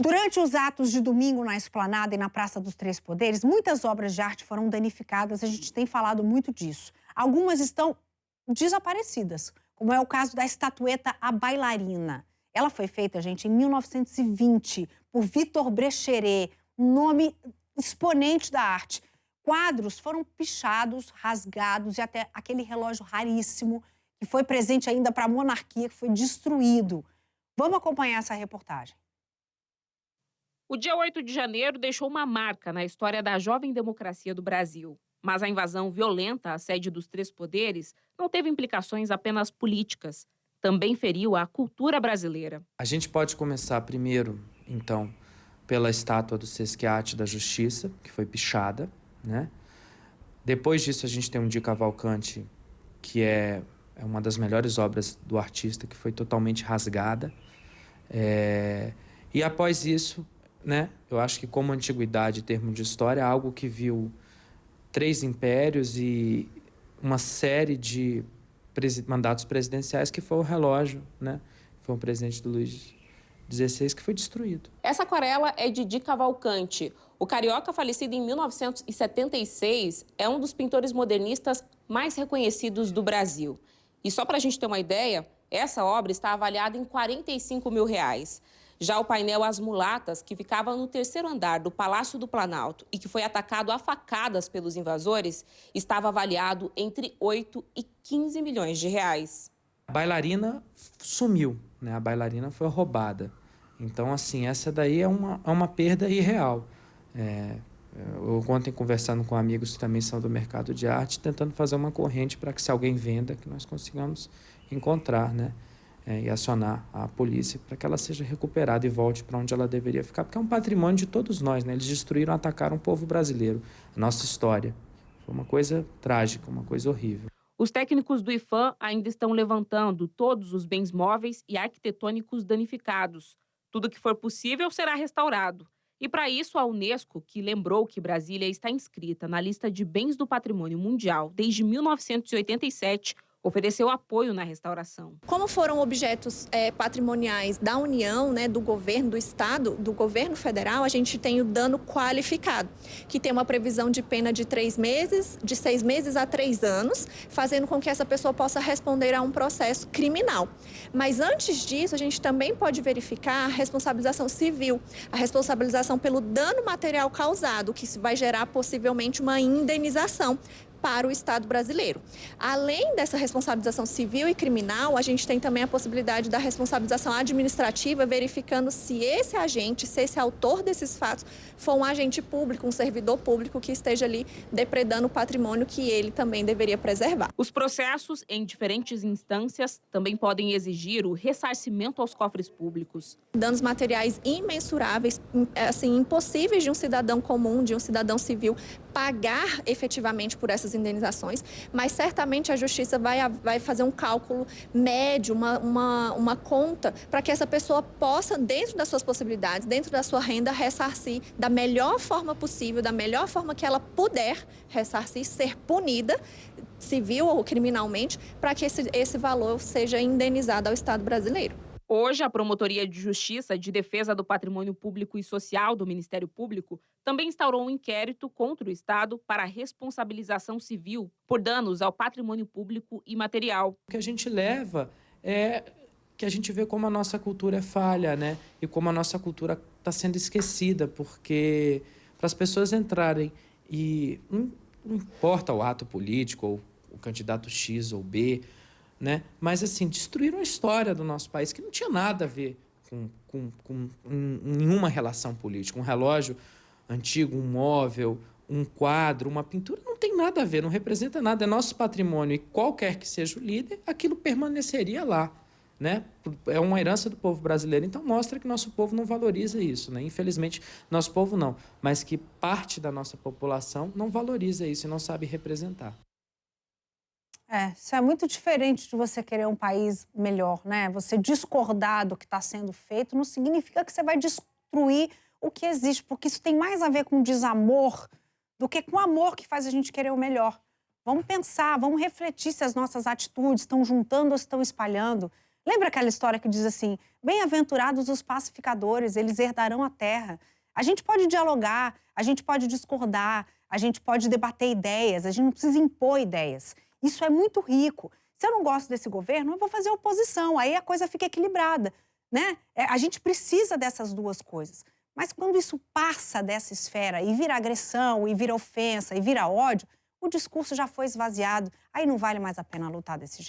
Durante os atos de domingo na Esplanada e na Praça dos Três Poderes, muitas obras de arte foram danificadas, a gente tem falado muito disso. Algumas estão desaparecidas, como é o caso da estatueta A Bailarina. Ela foi feita, gente, em 1920, por Victor Brecheret, um nome exponente da arte. Quadros foram pichados, rasgados e até aquele relógio raríssimo que foi presente ainda para a monarquia, que foi destruído. Vamos acompanhar essa reportagem. O dia 8 de janeiro deixou uma marca na história da jovem democracia do Brasil. Mas a invasão violenta à sede dos Três Poderes não teve implicações apenas políticas. Também feriu a cultura brasileira. A gente pode começar primeiro, então, pela estátua do Sesquiate da Justiça, que foi pichada, né? Depois disso, a gente tem um Di Cavalcanti, que é uma das melhores obras do artista, que foi totalmente rasgada. E após isso, né, eu acho que como antiguidade, em termos de história, é algo que viu 3 impérios e uma série de mandatos presidenciais, que foi o relógio, né? Foi o presidente do Luís XVI que foi destruído. Essa aquarela é de Di Cavalcanti. O carioca, falecido em 1976, é um dos pintores modernistas mais reconhecidos do Brasil. E só para a gente ter uma ideia, essa obra está avaliada em R$45 mil. Já o painel As Mulatas, que ficava no 3º andar do Palácio do Planalto e que foi atacado a facadas pelos invasores, estava avaliado entre 8 e 15 milhões de reais. A bailarina sumiu, né? A bailarina foi roubada. Então, assim, essa daí é uma perda irreal. Eu ontem conversando com amigos que também são do mercado de arte, tentando fazer uma corrente para que, se alguém venda, que nós consigamos encontrar, né? E acionar a polícia para que ela seja recuperada e volte para onde ela deveria ficar, porque é um patrimônio de todos nós, né? Eles destruíram, atacaram o povo brasileiro, a nossa história. Foi uma coisa trágica, uma coisa horrível. Os técnicos do IPHAN ainda estão levantando todos os bens móveis e arquitetônicos danificados. Tudo que for possível será restaurado. E para isso, a Unesco, que lembrou que Brasília está inscrita na lista de bens do patrimônio mundial desde 1987, ofereceu apoio na restauração. Como foram objetos patrimoniais da União, né, do governo, do Estado, do governo federal, a gente tem o dano qualificado, que tem uma previsão de pena de 3 meses, de 6 meses a 3 anos, fazendo com que essa pessoa possa responder a um processo criminal. Mas antes disso, a gente também pode verificar a responsabilização civil, a responsabilização pelo dano material causado, que vai gerar possivelmente uma indenização para o Estado brasileiro. Além dessa responsabilização civil e criminal, a gente tem também a possibilidade da responsabilização administrativa, verificando se esse agente, se esse autor desses fatos for um agente público, um servidor público que esteja ali depredando o patrimônio que ele também deveria preservar. Os processos, em diferentes instâncias, também podem exigir o ressarcimento aos cofres públicos. Danos materiais imensuráveis, assim, impossíveis de um cidadão comum, de um cidadão civil, pagar efetivamente por essas indenizações, mas certamente a Justiça vai fazer um cálculo médio, uma conta, para que essa pessoa possa, dentro das suas possibilidades, dentro da sua renda, ressarcir da melhor forma possível, da melhor forma que ela puder ressarcir, ser punida, civil ou criminalmente, para que esse valor seja indenizado ao Estado brasileiro. Hoje, a Promotoria de Justiça de Defesa do Patrimônio Público e Social do Ministério Público também instaurou um inquérito contra o Estado para responsabilização civil por danos ao patrimônio público e material. O que a gente leva é que a gente vê como a nossa cultura é falha, né? E como a nossa cultura está sendo esquecida, porque para as pessoas entrarem e não importa o ato político ou o candidato X ou B, né? Mas, assim, destruíram a história do nosso país, que não tinha nada a ver com nenhuma relação política. Um relógio antigo, um móvel, um quadro, uma pintura, não tem nada a ver, não representa nada, é nosso patrimônio. E qualquer que seja o líder, aquilo permaneceria lá, né? É uma herança do povo brasileiro, então mostra que nosso povo não valoriza isso, né? Infelizmente, nosso povo não, mas que parte da nossa população não valoriza isso e não sabe representar. Isso é muito diferente de você querer um país melhor, né? Você discordar do que está sendo feito não significa que você vai destruir o que existe, porque isso tem mais a ver com desamor do que com amor que faz a gente querer o melhor. Vamos pensar, vamos refletir se as nossas atitudes estão juntando ou estão espalhando. Lembra aquela história que diz assim, bem-aventurados os pacificadores, eles herdarão a terra. A gente pode dialogar, a gente pode discordar, a gente pode debater ideias, a gente não precisa impor ideias. Isso é muito rico. Se eu não gosto desse governo, eu vou fazer oposição, aí a coisa fica equilibrada, né? A gente precisa dessas duas coisas. Mas quando isso passa dessa esfera e vira agressão, e vira ofensa, e vira ódio, o discurso já foi esvaziado, aí não vale mais a pena lutar desse jeito.